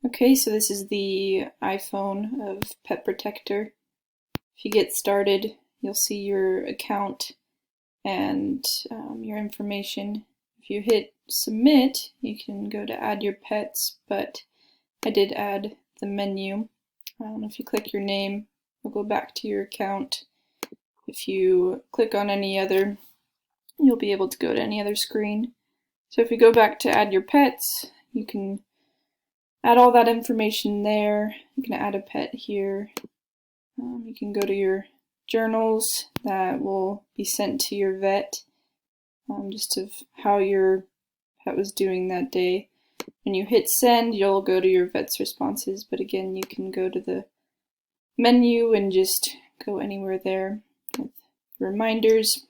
Okay, so this is the iPhone of Pet Protector. If you get started, you'll see your account and your information. If you hit submit, you can go to add your pets, but I did add the menu. If you click your name, you'll go back to your account. If you click on any other, you'll be able to go to any other screen. So if you go back to add your pets, you can add all that information there. You can add a pet here. You can go to your journals that will be sent to your vet, just of how your pet was doing that day. When you hit send, you'll go to your vet's responses, but again, you can go to the menu and just go anywhere there. With reminders,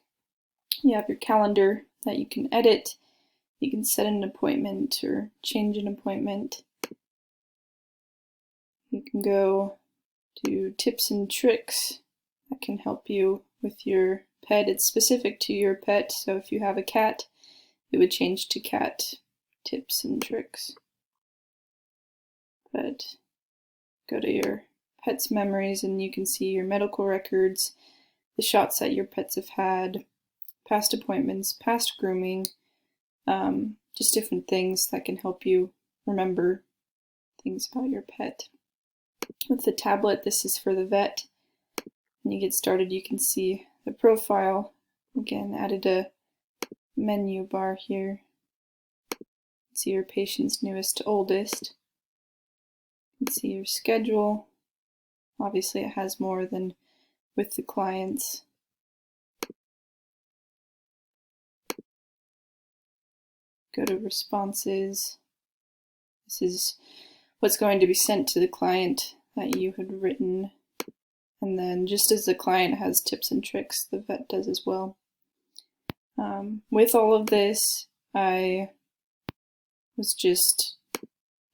you have your calendar that you can edit. You can set an appointment or change an appointment. You can go to tips and tricks that can help you with your pet. It's specific to your pet, so if you have a cat, it would change to cat tips and tricks. But go to your pet's memories and you can see your medical records, the shots that your pets have had, past appointments, past grooming, just different things that can help you remember things about your pet. With the tablet, this is for the vet. When you get started, you can see the profile. Again, added a menu bar here. See your patient's newest to oldest. You can see your schedule. Obviously, it has more than with the clients. Go to responses. This is what's going to be sent to the client that you had written. And then just as the client has tips and tricks, the vet does as well. With all of this, I was just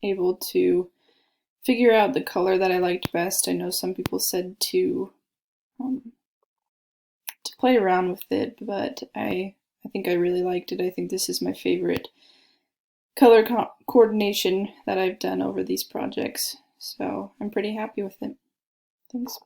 able to figure out the color that I liked best. I know some people said to play around with it, but I think I really liked it. I think this is my favorite color coordination that I've done over these projects, so I'm pretty happy with it. Thanks.